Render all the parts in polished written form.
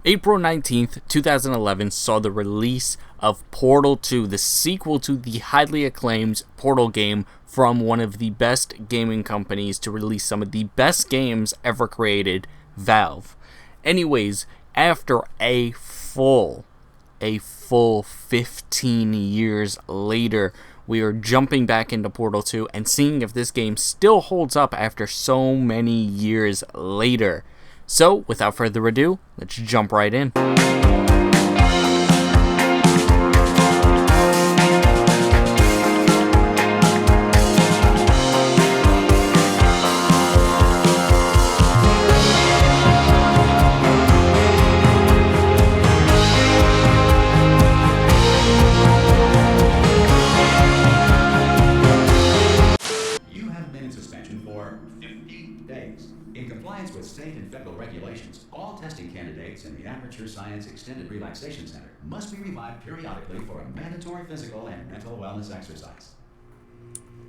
April 19th, 2011 saw the release of Portal 2, the sequel to the highly acclaimed Portal game from one of the best gaming companies to release some of the best games ever created, Valve. Anyways, after a full 15 years later, we are jumping back into Portal 2 and seeing if this game still holds up after so many years later. So, without further ado, let's jump right in. Science Extended Relaxation Center must be revived periodically for a mandatory physical and mental wellness exercise.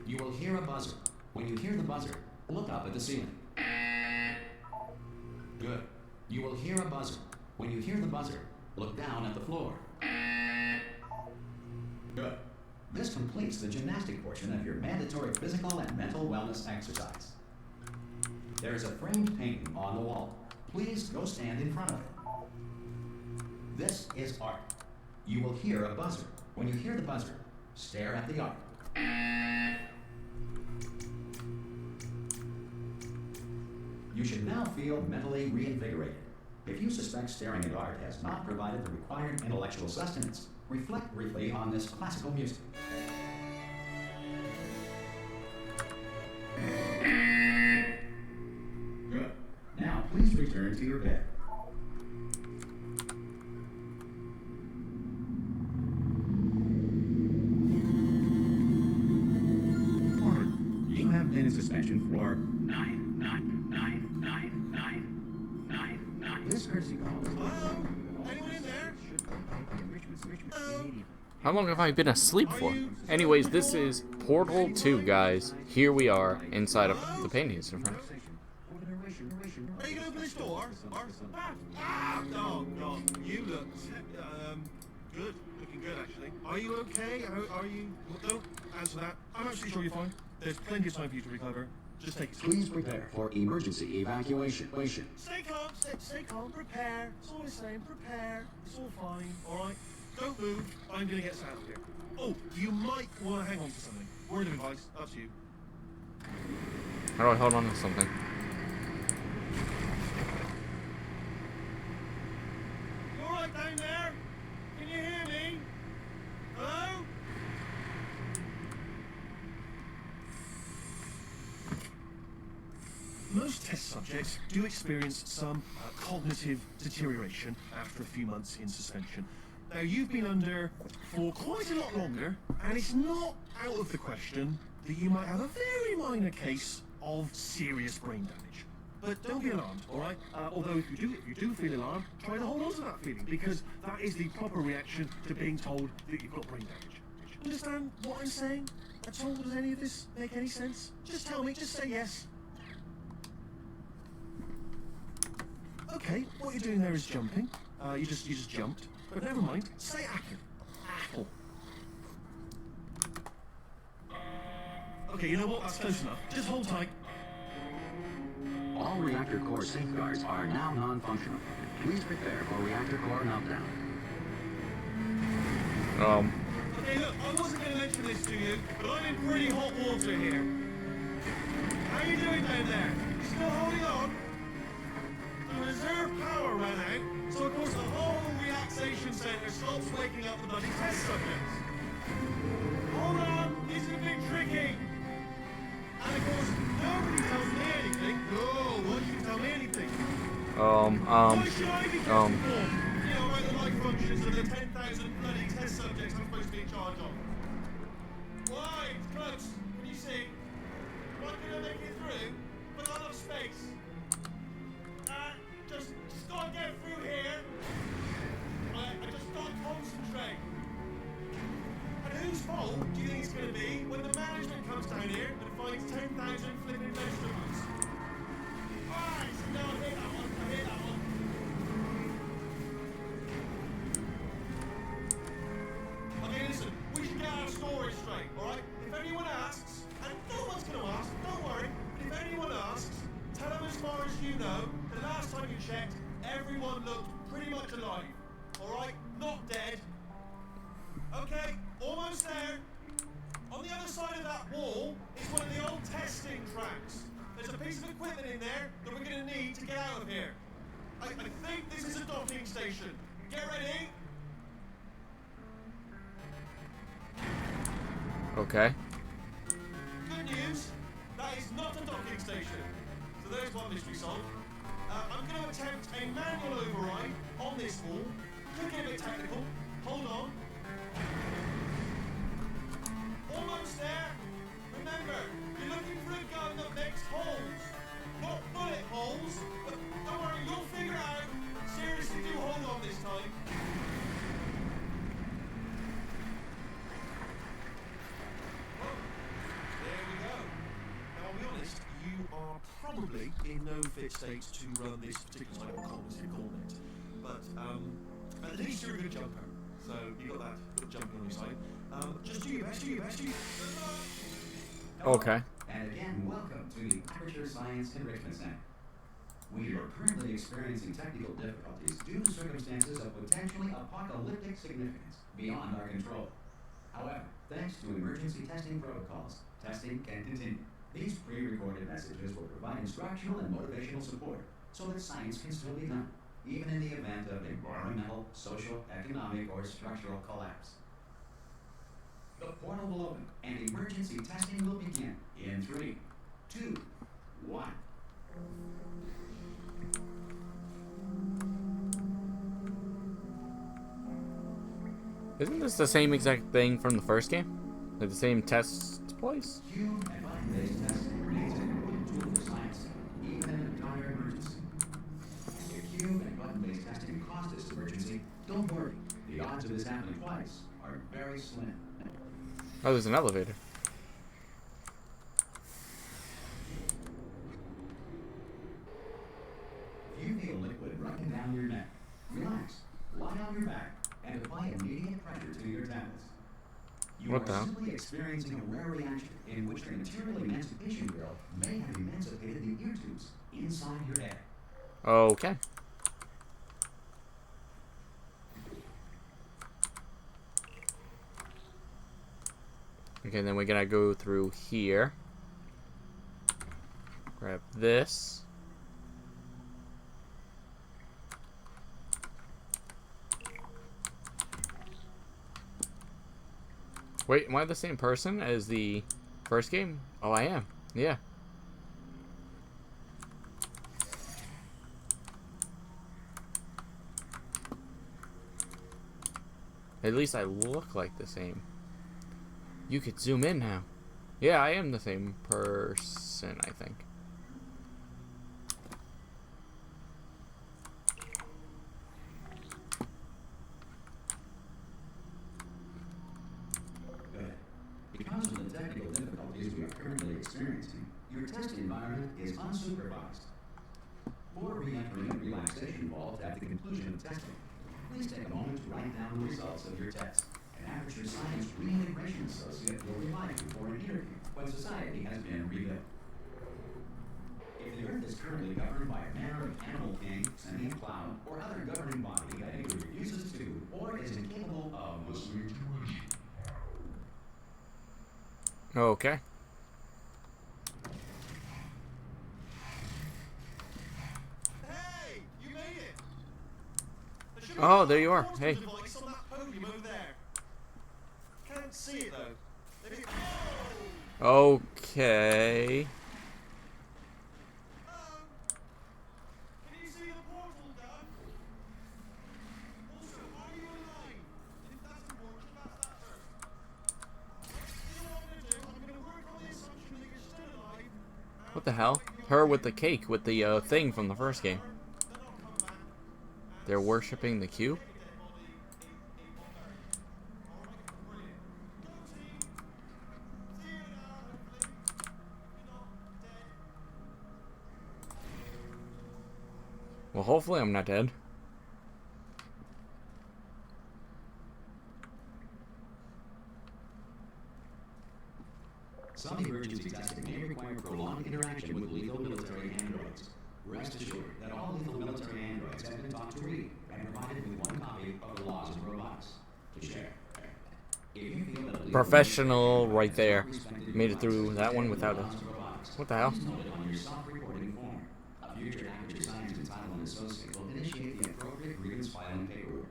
You will hear a buzzer. When you hear the buzzer, look up at the ceiling. Good. You will hear a buzzer. When you hear the buzzer, look down at the floor. Good. This completes the gymnastic portion of your mandatory physical and mental wellness exercise. There is a framed painting on the wall. Please go stand in front of it. This is art. You will hear a buzzer. When you hear the buzzer, stare at the art. You should now feel mentally reinvigorated. If you suspect staring at art has not provided the required intellectual sustenance, reflect briefly on this classical music. Good. Now please return to your bed. In suspension for 9999999. This courtesy call. Hello? Anyone in there? How long have I been asleep for? Anyways, this is Portal 2, guys. Here we are inside of the paintings in front. Are you gonna open this door? No, you look good. Looking good, actually. Are you okay? Are you? Don't answer that. I'm actually sure you're fine. There's plenty of time for you to recover. Just take it slow. Please prepare for emergency evacuation. Stay calm, prepare. It's all the same, prepare. It's all fine, alright? Don't move. I'm gonna get us out of here. Oh, you might want to hang on to something. Word of advice, up to you. How do I hold on to something? You alright down there? Can you hear me? Hello? Most test subjects do experience some cognitive deterioration after a few months in suspension. Now, you've been under for quite a lot longer, and it's not out of the question that you might have a very minor case of serious brain damage. But don't be alarmed, all right? Although if you do feel alarmed, try to hold on to that feeling, because that is the proper reaction to being told that you've got brain damage. Understand what I'm saying? At all? Does any of this make any sense? Just tell me. Just say yes. Okay, what you're doing there is jumping. You just jumped. But never mind. Say apple. Apple. Okay, you know what? That's close enough. Just hold tight. All reactor core safeguards are now non-functional. Please prepare for reactor core meltdown. Okay, look, I wasn't going to mention this to you, but I'm in pretty hot water here. How are you doing down there? You still holding on? The reserve power ran out, so of course the whole relaxation center stops waking up the bloody test subjects. Hold on, this is a bit tricky. And of course, nobody tells me anything. No, why don't you tell me anything? Why should I be tested for? You know, about the life functions of the 10,000 bloody test subjects I'm supposed to be in charge of. Why? It's close. Can you see? Am I going to make it through? But not enough space. Just gotta get through here. I just gotta concentrate. And whose fault do you think it's gonna be when the management comes down here and finds 10,000 flipping vegetables? Alright, so now I hit that one. pretty much alive. Alright? Not dead. Okay, almost there. On the other side of that wall is one of the old testing tracks. There's a piece of equipment in there that we're going to need to get out of here. I think this is a docking station. Get ready. Okay. Good news, that is not a docking station. So there's one mystery solved. I'm going to attempt a manual override on this wall. Could get a bit technical. Hold on. Almost there. Remember, you're looking for a gun that makes holes. Not bullet holes. But don't worry, you'll figure it out. Seriously, do hold on this time. There we go. Now, I'll be honest, you are probably in no fit state to run this particular type of cornet. But at least you're a good jumper. So you got that good jumping on your side. Just do your best, Okay. And again, welcome to the Aperture Science Enrichment Center. We are currently experiencing technical difficulties due to circumstances of potentially apocalyptic significance beyond our control. However, thanks to emergency testing protocols, testing can continue. These pre-recorded messages will provide instructional and motivational support so that science can still be done, even in the event of environmental, social, economic, or structural collapse. The portal will open and emergency testing will begin in 3, 2, 1. Isn't this the same exact thing from the first game? Like the same test place? Cube and button-based testing remains an important tool for science, even in a dire emergency. If cube and button-based testing caused this emergency, don't worry. The odds of this happening twice are very slim. Oh, there's an elevator. If you feel liquid running down your neck, relax, lie on your back, and apply immediate pressure to your temples. You What the are hell? simply experiencing a rare reaction in which the material emancipation drill may have emancipated the ear tubes inside your head. Okay. Okay, then we're gonna go through here. Grab this. Wait, am I the same person as the first game? Oh, I am. Yeah. At least I look like the same. You could zoom in now. Yeah, I am the same person, I think. Good. Because of the technical difficulties we are currently experiencing, your test environment is unsupervised. For re-entering a relaxation vault at the conclusion of testing, please take a moment to write down the results of your test. An Aperture Science Reintegration Associate will remind you for an interview when society has been rebuilt. If the Earth is currently governed by a manner of animal king, sentient cloud, or other governing body that either refuses to or is incapable of listening to reason. Okay. Hey, you made it. Oh, there you are. Hey. Device on that podium over there. Can't see it though. Maybe. Okay. Can you see the portal gun? Also, are you alive? And if that's important, ask that first. You know what I'm gonna do? I'm gonna work on the assumption that you're still alive. What the hell? Her with the cake, with the thing from the first game. Then I'll come back. They're worshipping the cube? Well, hopefully I'm not dead. Some emergency testing may require prolonged interaction with lethal military androids. Rest assured that all lethal military androids have been taught to read and Professional right there. Made it through that one without a... What the hell? Noted on your self-reporting form. A future Aperture Science Entitlement Associate will initiate the appropriate grievance filing paperwork.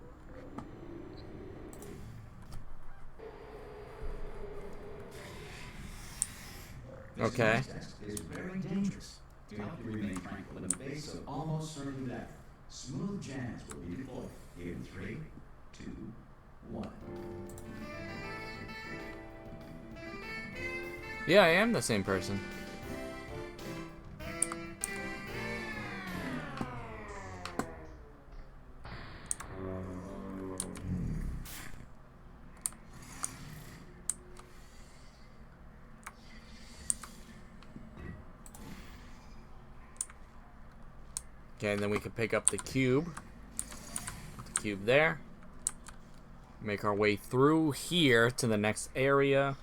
Okay. This test is very dangerous. To help you remain tranquil in the face of almost certain death, smooth jazz will be deployed in 3, 2, 1. Yeah, I am the same person. Okay, and then we can pick up the cube. Put the cube there. Make our way through here to the next area.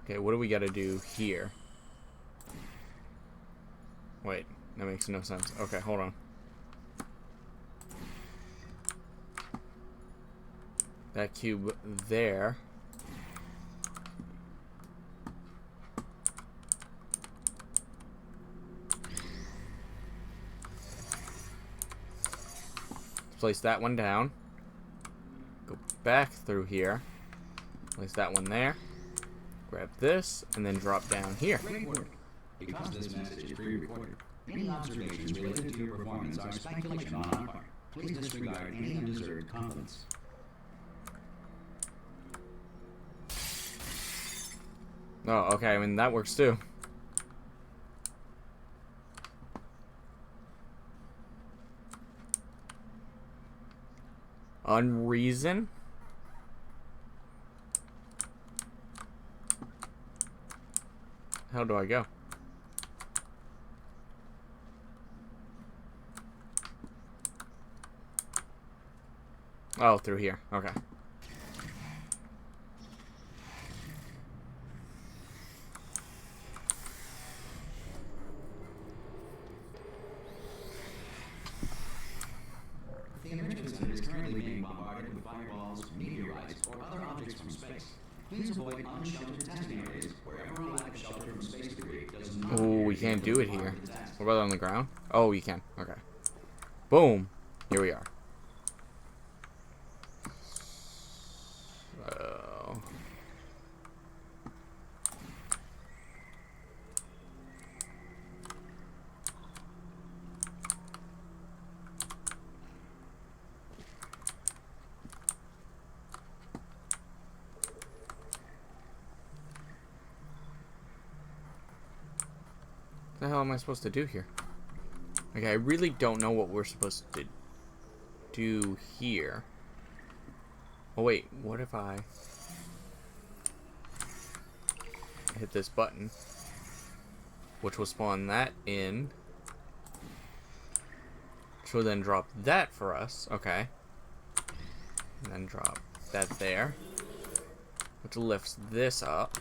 Okay, what do we gotta do here? Wait, that makes no sense. Okay, hold on. That cube there. Place that one down. Go back through here. Place that one there. Grab this, and then drop down here. Great work. Because this message is pre-recorded, any observations related to your performance are speculation on our part. Please disregard any undeserved compliments. Oh, okay, I mean, that works too. Unreason? How do I go? Oh, through here. Okay. The enrichment center is currently being bombarded with fireballs, meteorites, or other objects from space. Please avoid unsheltered testing areas wherever a lack of shelter from space debris does not. Oh, we can't do it here. What about on the ground? Oh, you can. Okay. Boom. Here we are. Oh. What the hell am I supposed to do here? Okay, I really don't know what we're supposed to do here. Oh wait, what if I hit this button, which will spawn that in, which will then drop that for us, okay, and then drop that there, which lifts this up.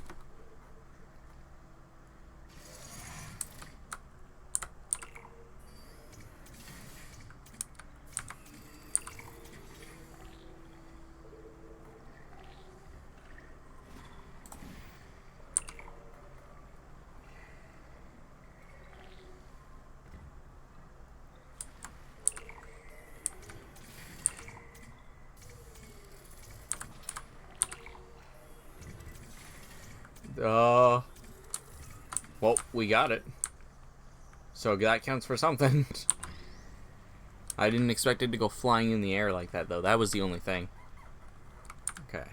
Well, we got it. So that counts for something. I didn't expect it to go flying in the air like that, though. That was the only thing. Okay.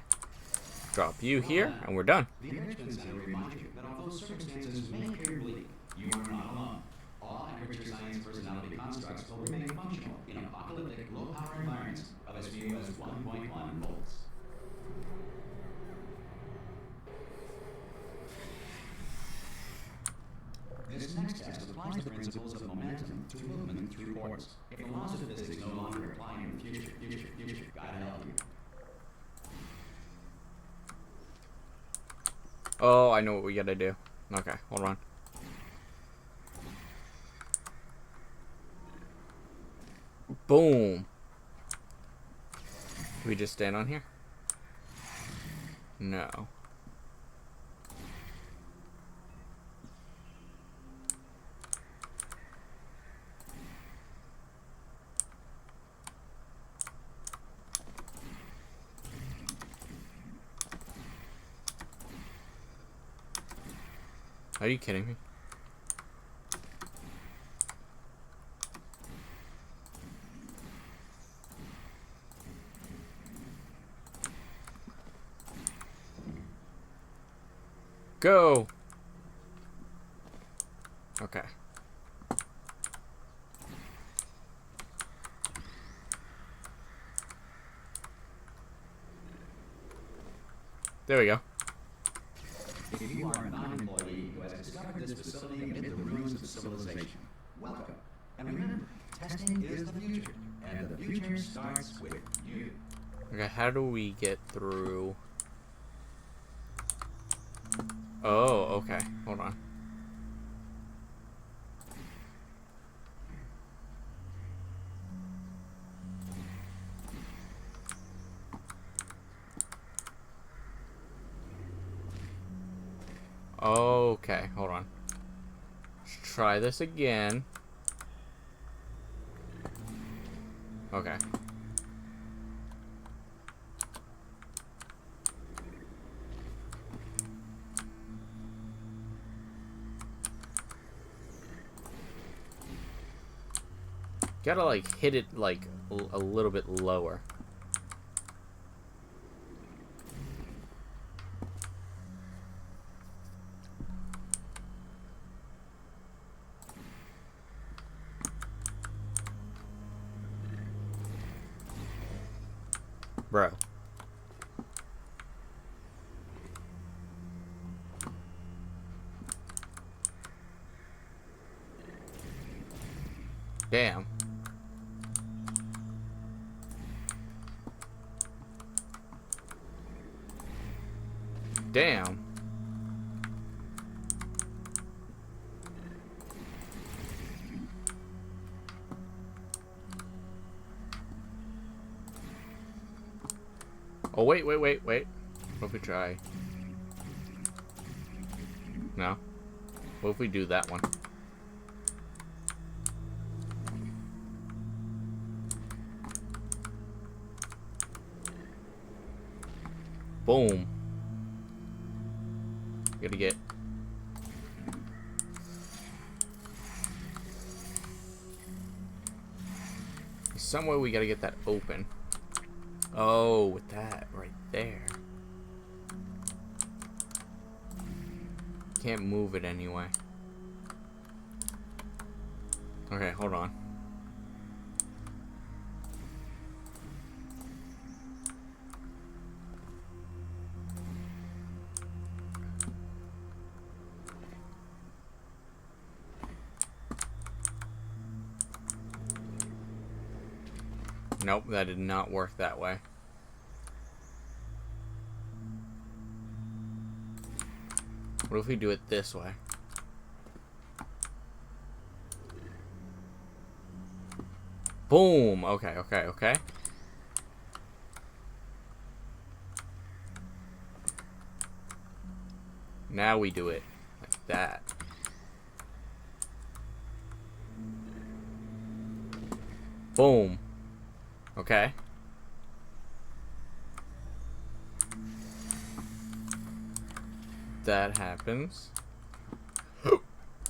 Drop you here, and we're done. The enrichment center reminds you that although circumstances may appear bleak, you are not alone. All Aperture Science personality constructs will remain functional in apocalyptic low-power environments of as few as 1.1 volts. This next test applies the principles of momentum to movement through portals. If the laws of physics no longer apply in the future, gotta help you. Oh, I know what we gotta do. Okay, hold on. Boom. Do we just stand on here? No. Are you kidding me? Go! Okay. There we go. If you are a non-employee who has discovered this facility amid the ruins of civilization, welcome. And remember, testing is the future, and the future starts with you. Okay, how do we get through? Oh, okay. Hold on. Okay, hold on. Let's try this again. Okay. Gotta like hit it like a little bit lower. Bro. Damn. Damn. Oh, wait. What if we try? No? What if we do that one? Boom. Gotta get... some way we gotta get that open. Oh, with that right there. Can't move it anyway. Okay, hold on. Nope, that did not work that way. What if we do it this way? Boom! Okay. Now we do it like that. Boom. Okay. That happens.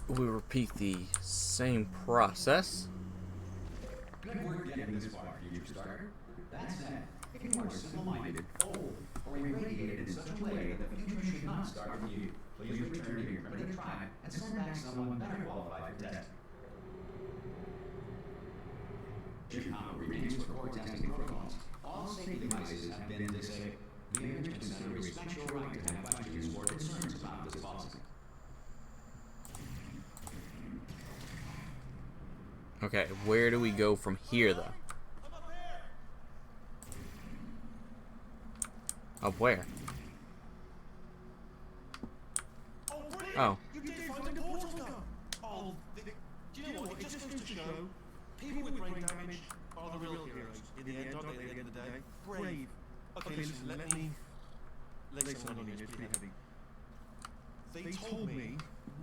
We repeat the same process. Good work getting this far, future starter. That said, if you are simple-minded, old, or irradiated in such a way that the future should not start with you, please return to your primitive tribe and send back someone better qualified for testing. Chicago remains for core testing protocols. All safety devices have been disabled. The Enrichment Center respects your right to have questions or concerns about this policy. Okay, where do we go from here, though? Up where? Oh. You did find the portal gun! Oh, do you know what? It just goes to show people with brain damage are the real heroes in the end, aren't they, at the end of the day? Brave. Okay, listen, let me lay some money on you, it's pretty heavy. They told me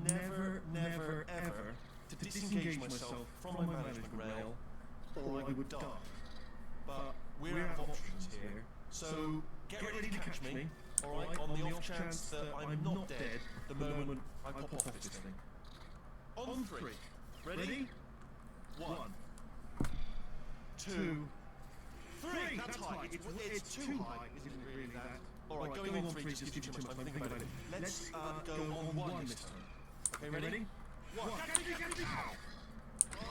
never, never, ever to disengage myself from my management rail or I would die. But we're out of options here, so get ready to catch me, alright, on the off chance that I'm not dead the moment I pop off this thing. On three. Ready? 1, 2, 3! That's high. It's too high, isn't it really that? Alright, going on 3 just gives you too much time to think about it. Let's go on 1 this time. Okay, ready? 1.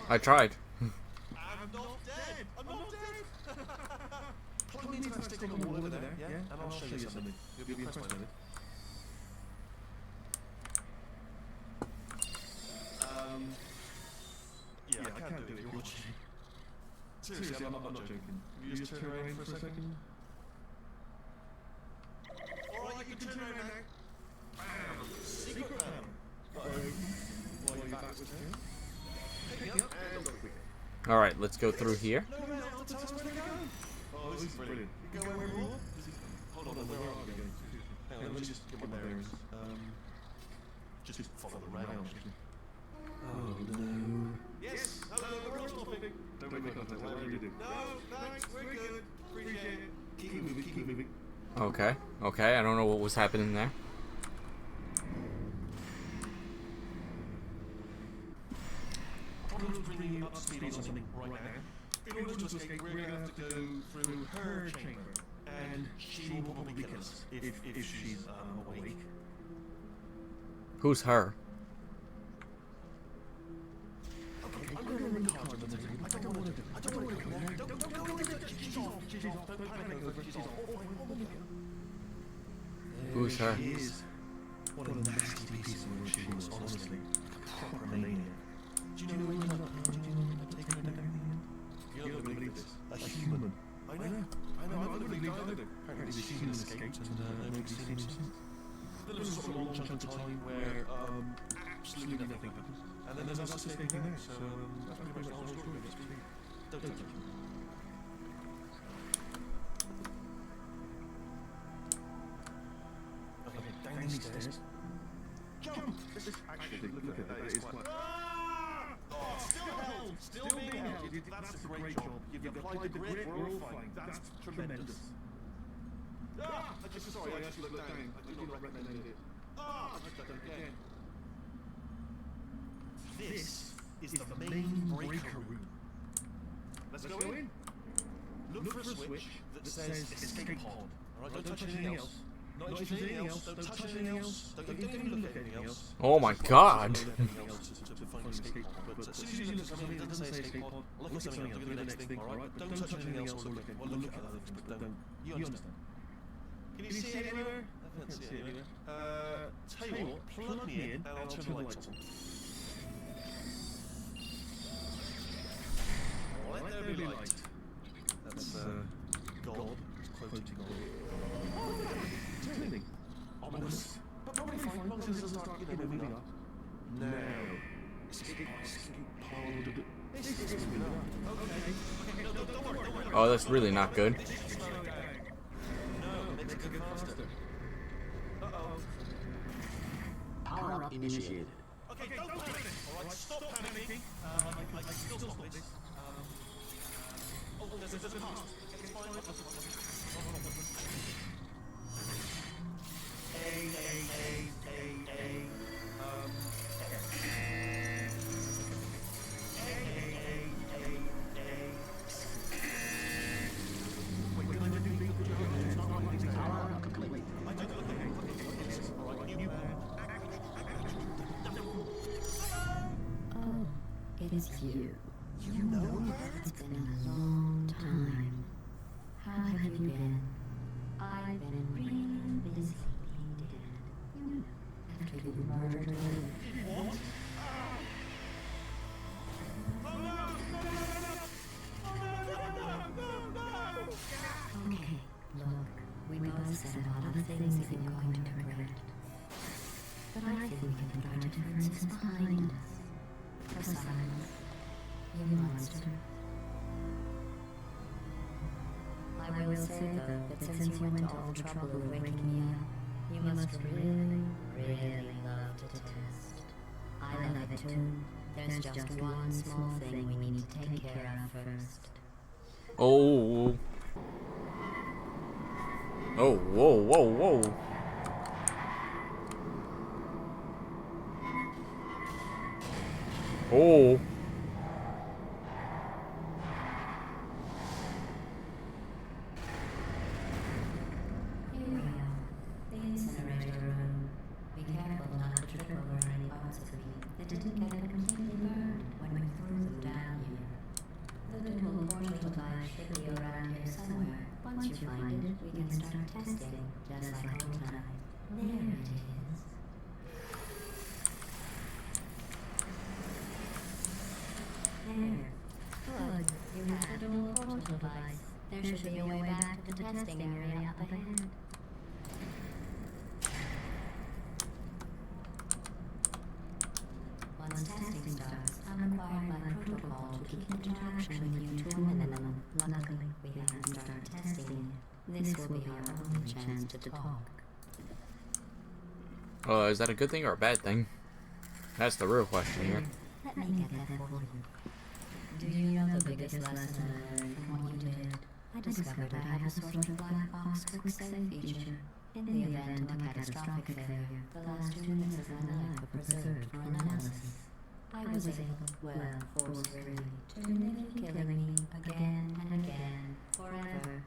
I tried. I'm not dead! I'm not dead! Plug me into that stick on the wall over there, yeah? And I'll show you something. You'll be impressed by it. Yeah, I can't do it. You're watching. Seriously, I'm not joking. You just turn around for a second. Alright, you can turn around now. Bam! Secret bam! While your back was turned. Pick me up and look quick. Alright, let's go through here. No, tell us where to go. Oh, this is brilliant. You go where we want? Hold on, where are we going? Hang on, let me just get my bearings. Just follow the rail. Oh no. Yes! Hello, we're all stopping. Don't make contact, whatever you do. No, thanks, we're good. Appreciate it. Keep moving, keep moving. Okay, I don't know what was happening there. I'm going to bring you up to speed on something right now. In order to escape, we're going to have to go through her chamber. And she will probably kill us if she's awake. Who's her? I'm going to run the card on the thing. I don't want to go there. Don't go there. She's off. Don't panic over. She's off. Who's her? She is one of the nasty pieces of what she was, honestly. Like a proper maniac. Do you know when you're not power? Do you know when you're taking her down? You're not going to believe this. A human. I know. I wouldn't believe it either. Apparently the human escaped and nobody's seen him since. There was a sort of long chunk of time where absolutely nothing happened. And then there's us escaping now, so that's pretty much the whole story. Don't touch it. Okay, down these stairs. Jump! Actually, look at that, it is quite... Oh, still held! Still being held! That's a great job. You've applied the grip, we're all fine. That's tremendous. Ah! Sorry, I actually looked down. I do not recommend it. Ah! I've done it again. This is the main breaker room. Let's go in. Look for a switch that says escape pod. Alright, don't touch anything else. Not interested in anything else. Don't touch anything else. Don't even look at anything else. Oh my god. To find escape pod. But as soon as you look at something that doesn't say escape pod, look at something else. Do the next thing. Alright, don't touch anything else or look at other things. But don't. You understand? Can you see it anywhere? I can't see it anywhere. Tell you what, plug me in and I'll turn the lights on. Let there be light. That's God. It's quoting God. Turning. Ominous. But probably fine. As long as it doesn't start, moving up. Now. Escape pod. This is moving up. Okay. No, don't worry. Oh, that's really not good. No, it makes it go faster. Uh-oh. Power up initiated. Okay, don't panic. Alright, stop panicking. I still stop this. Oh, there's a pass. It's fine. It's you. You know? It's been a long time. How have you been? I've been really busy being dead. You know, after you murdered me. What? Okay, look, we both said a lot of things that you're going to regret. But I think we can put our differences behind us. For silence, you monster. I I will say though, that since you went to all the trouble of waking me up, you must really, really love to test. I love it too. There's just one small thing we need to take care of first. Oh. Oh, whoa, whoa, whoa. Oh. Here we are, the incinerator room. Be careful not to trip over any parts of me that didn't get completely burned when we threw them down here. The dual portal device should be around here somewhere. Once you find it, we can start testing, just like old time. There it is. There. Good. You have the dual portal device. There should be a way back to the testing area up ahead. Once testing starts, I'm required by protocol to keep interaction with you to a minimum. Luckily, we haven't started testing yet. This will be our only chance to talk. Is that a good thing or a bad thing? That's the real question here. Let me get that for you. Do you know the biggest lesson I learned from what you did? I discovered I have a sort of black box quick save feature. In the event of a catastrophic failure, the last 2 minutes of my life were preserved for analysis. I was able, well, force-free, to continue killing me again and again, forever.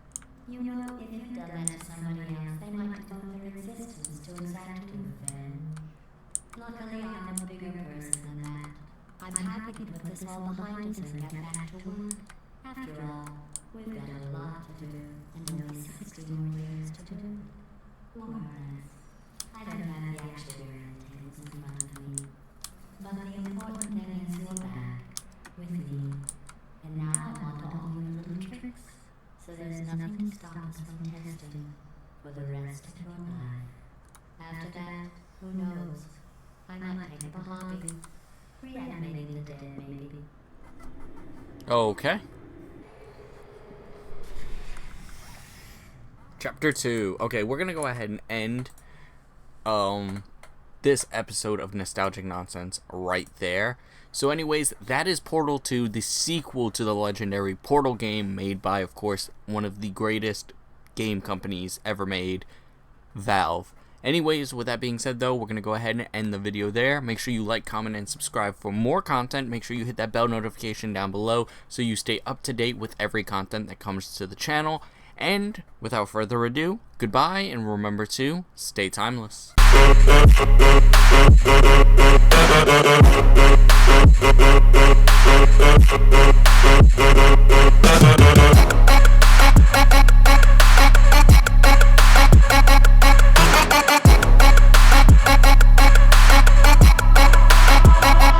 You know, if you'd done that to somebody else, they might devote their existence to exacting revenge. Luckily, I'm a bigger person than that. I'm happy to put this all behind us and get back to work. After all, we've got a lot to do, and only 60 more years to do. More or less. I don't have the actual tickets in front of me. But the important thing is you're back, with me. And now I'm on to all your little tricks, so there's nothing to stop us from testing for the rest of your life. After that, who knows? I might take up a hobby. Reanimating the dead, maybe. Okay. Chapter 2. Okay, we're gonna go ahead and end this episode of Nostalgic Nonsense right there. So anyways, that is Portal 2, the sequel to the legendary Portal game made by, of course, one of the greatest game companies ever made, Valve. Anyways, with that being said though, we're going to go ahead and end the video there. Make sure you like, comment, and subscribe for more content. Make sure you hit that bell notification down below so you stay up to date with every content that comes to the channel. And without further ado, goodbye, and remember to stay timeless.